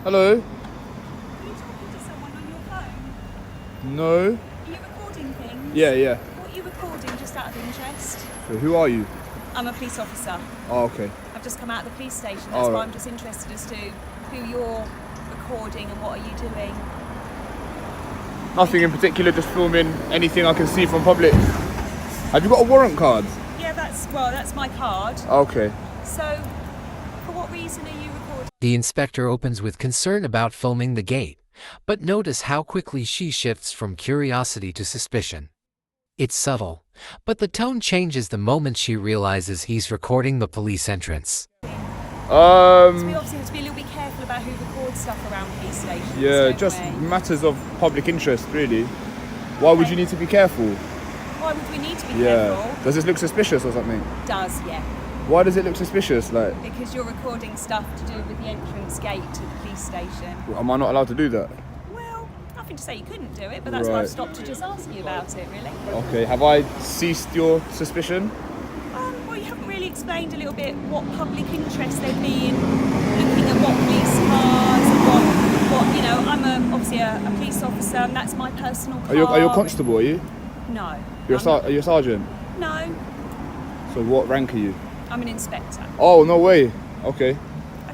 Hello? Are you talking to someone on your phone? No? Are you recording things? Yeah. What are you recording, just out of interest? So who are you? I'm a police officer. Oh, okay. I've just come out of the police station. That's Oh, why right. I'm just interested as to who you're recording and what are you doing. Nothing in particular, just filming anything I can see from public. Have you got a warrant card? Yeah, that's my card. Okay. So, for what reason are you recording? The inspector opens with concern about filming the gate, but notice how quickly she shifts from curiosity to suspicion. It's subtle, but the tone changes the moment she realizes he's recording the police entrance. So we obviously have to be a little bit careful about who records stuff around police stations. Yeah, don't just we? matters of public interest, really. Why would you need to be careful? Why would we need to be Yeah. careful? Does this look suspicious or something? Does, yeah. Why does it look suspicious? Like, Because you're recording stuff to do with the entrance gate to the police station. am I not allowed to do that? Well, nothing to say you couldn't do it, but that's why I've Right. stopped to just ask you about it, really. Okay, have I ceased your suspicion? Well, you haven't really explained a little bit what public interest there'd be in looking at what police cars and what I'm obviously a police officer, and that's my personal car. Are you a constable, are you? No. Are you a sergeant? No, So what rank are you? I'm an inspector. Oh, no way. Okay.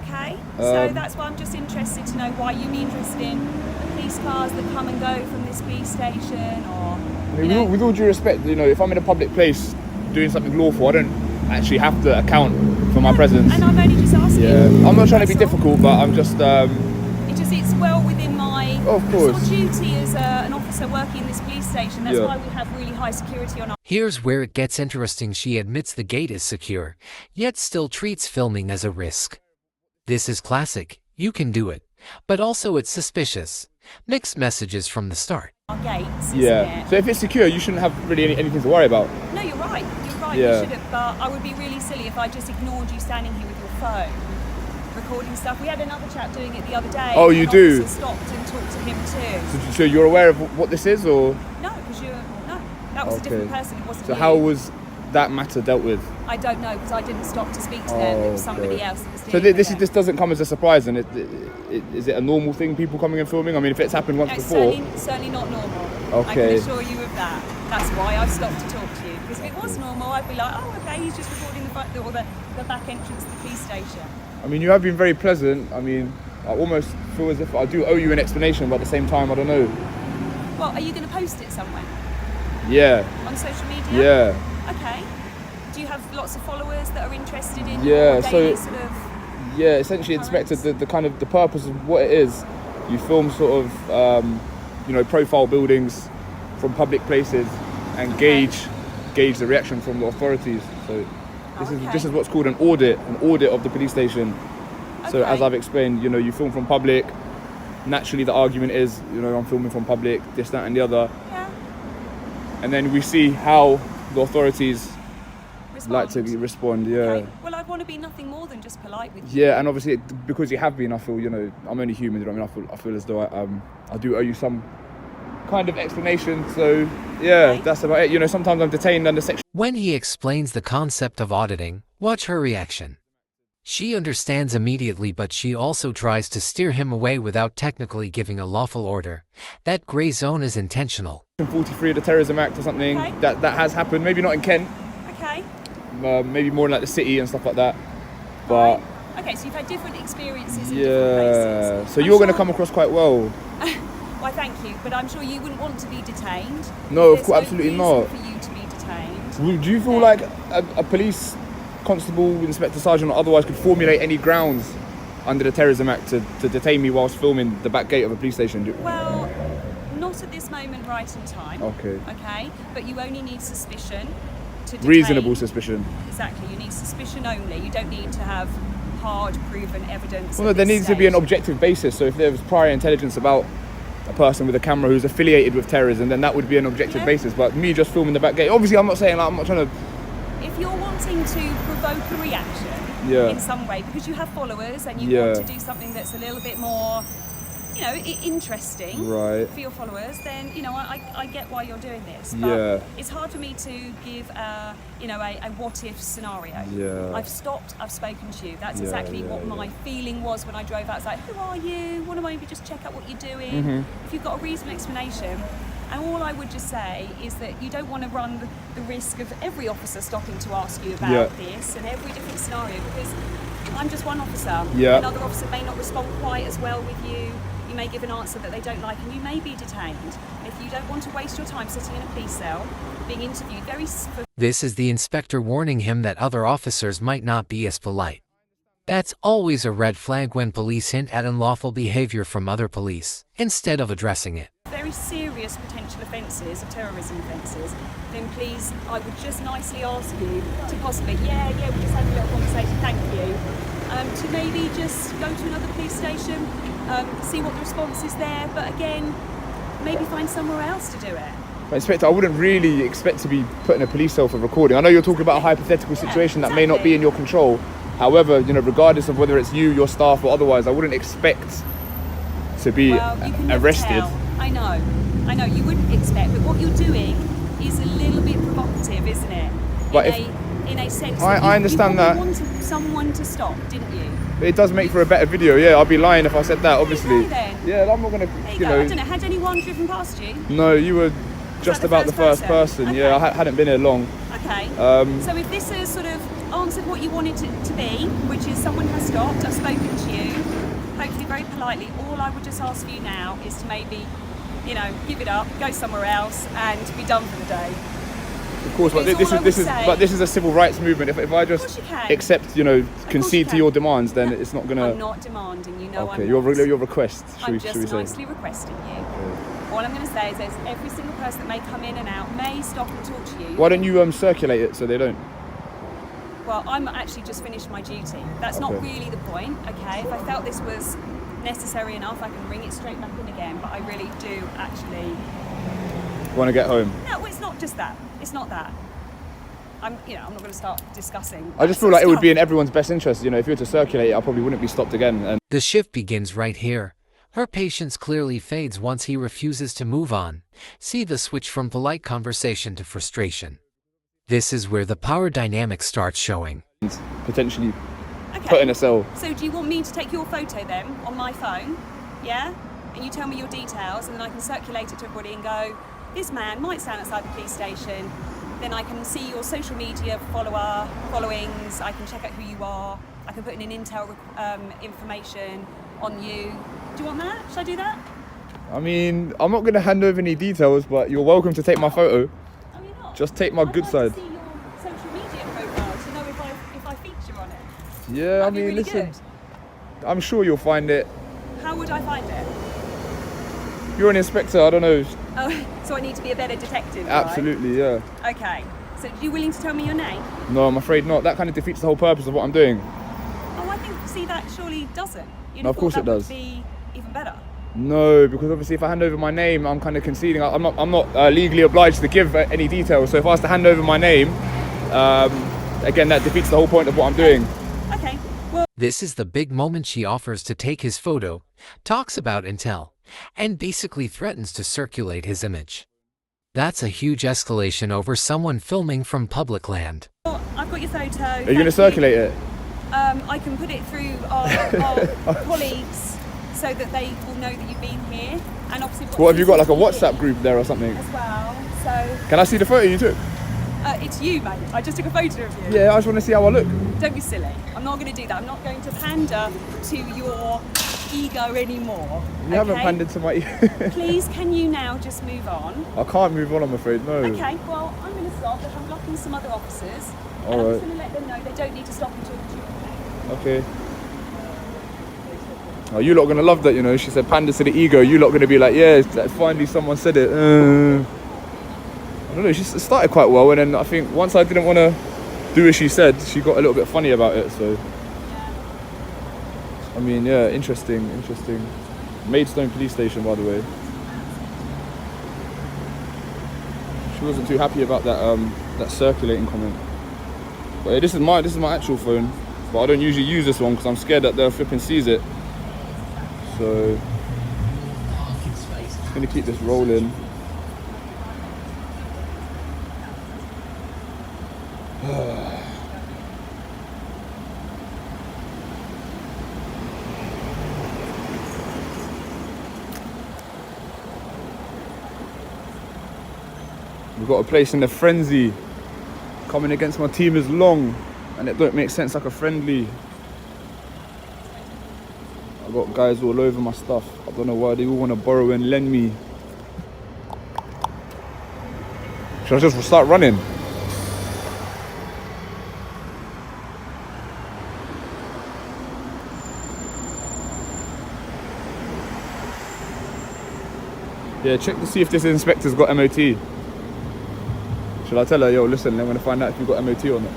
Okay, so Um, that's why I'm just interested to know why you'd be interested in the police cars that come and go from this police station, or I mean, with all due respect, if I'm in a public place doing something lawful, I don't actually have to account for my presence. And I'm only just asking. Yeah, I'm not trying to be that's all. difficult, but I'm just. It's well within my Of course. sort of duty as an officer working in this police station. That's Yeah. why we have really high security on our. Here's where it gets interesting. She admits the gate is secure, yet still treats filming as a risk. This is classic, you can do it, but also it's suspicious. Mixed messages from the start. Gates, isn't Yeah. it? So if it's secure, you shouldn't have really anything to worry about. No, you're right. Yeah. You shouldn't. But I would be really silly if I just ignored you standing here with your phone, recording stuff. We had another chap doing it the other day. Oh, you An do? officer stopped and talked to him too. So you're aware of what this is, or? No, because that was a different person. It wasn't So you. how was that matter dealt with? I don't know because I didn't stop to speak to them. It was somebody else that was So dealing this with this it. doesn't come as a surprise, and is it a normal thing? People coming and filming? I mean, if it's happened once It's before. certainly not normal. I Okay. can assure you of that. That's why I've stopped to talk to you. Because if it was normal, I'd be like, oh, okay, he's just recording the back entrance to the police station. I mean, you have been very pleasant. I mean, I almost feel as if I do owe you an explanation, but at the same time, I don't know. Well, are you going to post it somewhere? Yeah. On social media? Yeah. Okay. Do you have lots of followers that are interested in Yeah, your so- daily sort of... Yeah, essentially, Inspector, the kind of the purpose of what it is, you film sort of, profile buildings from public places and gauge the reaction from the authorities. So this is what's called an audit of the police station. So Okay. as I've explained, you film from public. Naturally, the argument is, I'm filming from public, this, that, and the other, Yeah. and then we see how the authorities like to Respond. respond. Yeah. Okay. Well, I'd want to be nothing more than just polite with you. Yeah, and obviously because you have been, I feel I'm only human. You know what I mean? I feel as though I do owe you some kind of explanation. So yeah, Okay. that's about it. Sometimes I'm detained under section. When he explains the concept of auditing, watch her reaction. She understands immediately, but she also tries to steer him away without technically giving a lawful order. That gray zone is intentional. 43 of the Terrorism Act or something. Okay. That has happened. Maybe not in Kent. Okay. Maybe more in like the city and stuff like that. But Okay, so you've had different experiences in different yeah, places. so I'm you're going to sure- come across quite well. Why, thank you, but I'm sure you wouldn't want to be detained. No, of There's course, absolutely reason not. for you to be detained. Do you feel like a police constable, inspector, sergeant, or otherwise could formulate any grounds under the Terrorism Act to detain me whilst filming the back gate of a police station? Well, not at this moment right in time. Okay. Okay, but you only need suspicion to detain. Reasonable suspicion. Exactly, you need suspicion only. You don't need to have hard proven evidence. Well, no, at there this needs to be an stage. objective basis. So if there was prior intelligence about a person with a camera who's affiliated with terrorism, then that would be an objective Yeah. basis. But me just filming the back gate, obviously I'm not saying I'm not trying to. If you're wanting to provoke a reaction Yeah. in some way, because you have followers and you Yeah. want to do something that's a little bit more interesting Right. for your followers, then I get why you're doing this. But Yeah. it's hard for me to give a what if scenario. Yeah. I've stopped, I've spoken to you. That's Yeah, exactly yeah, what my feeling was when I drove out. It's like, who are you? Want to maybe just check out what you're doing? If you've got a reasonable explanation. And all I would just say is that you don't want to run the risk of every officer stopping to ask you about this and every different scenario, because I'm just one officer. Yeah. Another officer may not respond quite as well with you. You may give an answer that they don't like and you may be detained. And if you don't want to waste your time sitting in a police cell, being interviewed This is the inspector warning him that other officers might not be as polite. That's always a red flag when police hint at unlawful behavior from other police, instead of addressing it. very serious potential offences, of terrorism offences, then please, I would just nicely ask you to possibly, we just had a little conversation, thank you, to maybe just go to another police station, see what the response is there, but again, maybe find somewhere else to do it. But Inspector, I wouldn't really expect to be put in a police cell for recording. I know you're talking about a hypothetical situation that may not be in your control. However, regardless of whether it's you, your staff, or otherwise, I wouldn't expect to be You can never arrested. tell. I know, you wouldn't expect, but what you're doing is a little bit provocative, isn't it? But in a sense, I understand that. You wanted someone to stop, didn't you? It does make for a better video, yeah. I'd be lying if I said that, obviously. Then. Yeah, I'm not gonna. There you go. I don't know. Had anyone driven past you? No, you were just the about the first person. Okay. Yeah, I hadn't been here long. Okay. So if this has sort of answered what you wanted to be, which is someone has stopped, I've spoken to you, hopefully very politely, all I would just ask you now is to maybe, give it up, go somewhere else, and be done for the day. Of course, but this is a civil rights movement. If I just accept, concede to your demands, then it's not gonna. I'm not demanding. Okay, I'm not. your request. I'm just nicely requesting you. Okay. All I'm going to say is every single person that may come in and out may stop and talk to you. Why don't you circulate it so they don't? Well, I'm actually just finished my duty. That's not really the point, okay? If I felt this was necessary enough, I can ring it straight back in again, but I really do actually... Want to get home? No, it's not just that. It's not that. I'm not going to start discussing... I just feel like it would be in everyone's best interest, if you were to circulate it, I probably wouldn't be stopped again. And the shift begins right here. Her patience clearly fades once he refuses to move on. See the switch from polite conversation to frustration. This is where the power dynamic starts showing. Potentially put in a cell. So do you want me to take your photo then on my phone? Yeah? And you tell me your details and then I can circulate it to everybody and go, this man might stand outside the police station. Then I can see your social media followings. I can check out who you are. I can put in an intel information on you. Do you want that? Should I do that? I mean, I'm not going to hand over any details, but you're welcome to take my photo. Oh, you're not? Just take my good side. I'd like to see your social media profile to know if I feature on it. Yeah, That'd I be mean, really listen, good. I'm sure you'll find it. How would I find it? You're an inspector, I don't know. Oh, so I need to be a better detective, Absolutely, yeah. Okay. So are you willing to tell me your name? No, I'm afraid not. That kind of defeats the whole purpose of what I'm doing. Oh, I think, see, that surely doesn't. No, of course it does. That would be even better. No, because obviously if I hand over my name, I'm kind of conceding. I'm not legally obliged to give any details. So if I was to hand over my name, again, that defeats the whole point of what I'm doing. Okay. Well, this is the big moment she offers to take his photo, talks about intel, and basically threatens to circulate his image. That's a huge escalation over someone filming from public land. Well, I've got your photo. Are you going to circulate it? I can put it through our colleagues so that they will know that you've been here. And obviously, What have you got, like a WhatsApp group there or something? As well. So. Can I see the photo you took? It's you, mate. I just took a photo of you. Yeah, I just want to see how I look. Don't be silly. I'm not going to do that. I'm not going to pander to your ego anymore. You haven't pandered to my ego. Please, can you now just move on? I can't move on, I'm afraid, no. Okay, well, I'm going to stop, but I'm blocking some other officers. All and I'm right. just going to let them know they don't need to stop and talk to you. Okay. Oh, you lot are going to love that, She said pander to the ego. You lot are going to be like, yeah, finally someone said it. I don't know, she started quite well, and then I think once I didn't want to do as she said, she got a little bit funny about it, so. I mean, yeah, interesting. Maidstone police station, by the way. She wasn't too happy about that circulating comment. But yeah, this is my actual phone, but I don't usually use this one because I'm scared that they'll flip and seize it. So Gonna keep this rolling. We've got a place in the frenzy. Coming against my team is long, and it don't make sense like a friendly. I've got guys all over my stuff. I don't know why they all want to borrow and lend me. Should I just start running? Yeah, check to see if this inspector's got MOT. Should I tell her, yo, listen, I'm going to find out if you've got MOT or not.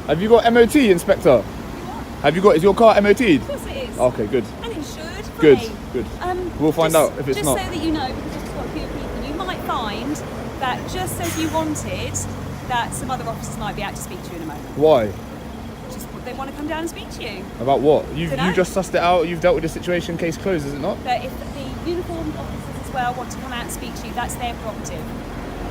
Have you got MOT, Inspector? Have you got, is your car MOT'd? Of course it is. Okay, good. And insured. Good, Fully. good. We'll find out if it's just not. Just so that you know, because you've got a few people, you might find that just as you wanted, that some other officers might be out to speak to you in a moment. Why? Just they want to come down and speak to you. About what? You Dunno. just sussed it out, you've dealt with the situation, case closed, is it not? But if the uniformed officers as well want to come out and speak to you, that's their prerogative.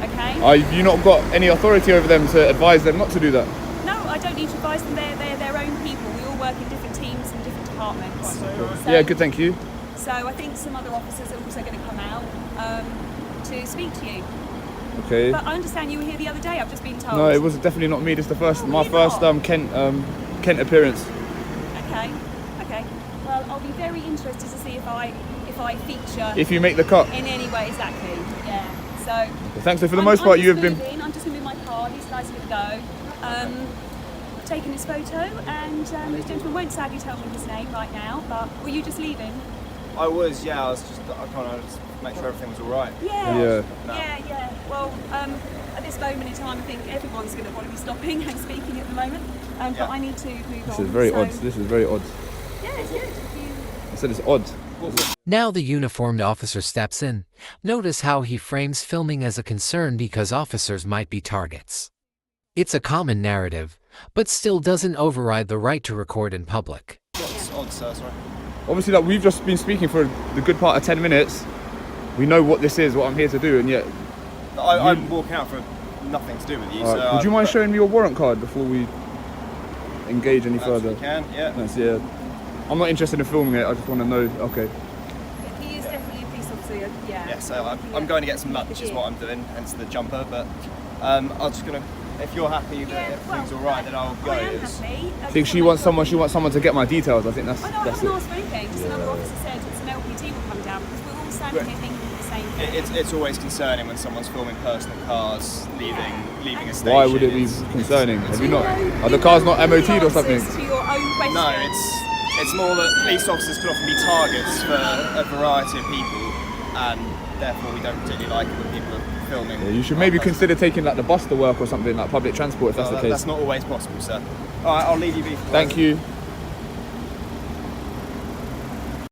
Okay? Have you not got any authority over them to advise them not to do that? No, I don't need to advise them. They're their own people. We all work in different teams and different departments. So, Yeah, good, thank you. So I think some other officers are also going to come out to speak to you. Okay. But I understand you were here the other day. I've just been told. No, it was definitely not me. This is the first, Oh, my you're first not? Kent appearance. Okay. Okay. Well, I'll be very interested to see if I feature If you make the cut. in any way. Exactly. Yeah. So. Thanks. So for the most part, you have been. I'm just moving my car. These guys are going to go. I've taken his photo, and this gentleman won't sadly tell me his name right now. But were you just leaving? I was, yeah. I kind of just make sure everything was all right. Yeah. Yeah. Yeah. Well, at this moment in time, I think everyone's going to want to be stopping and speaking at the moment. But Yeah. I need to move on. This is very so- odd. This is very odd. Yeah, it's good. If you- I said it's odd. Now the uniformed officer steps in. Notice how he frames filming as a concern because officers might be targets. It's a common narrative, but still doesn't override the right to record in public. What's odd, sir? Sorry. Obviously, like we've just been speaking for the good part of 10 minutes. We know what this is, what I'm here to do, and yet. I'm walking out for nothing to do with you. So would you mind showing me your warrant card before we engage any further? You can, yeah. Thanks, yeah. I'm not interested in filming it. I just want to know. Okay. He is definitely a police officer. Yeah. Yeah. So I'm going to get some lunch, is what I'm doing, hence the jumper. But I'm just gonna. If you're happy that everything's all right, then I'll go. I am happy. I think she wants someone to get my details. I think that's I know, I that's haven't it. asked for anything. Just another officer said it's an LPT will come down because we're all standing here thinking the same thing. It's always concerning when someone's filming personal cars leaving a station. Why would it be concerning? Have you not? Are the cars not MOT'd or something? To your own question. No, it's more that police officers can often be targets for a variety of people, and therefore we don't particularly like it when people are filming. Yeah, you should maybe consider taking like the bus to work or something, like public transport, if that's the case. That's not always possible, sir. All right, I'll leave you be. Thank you.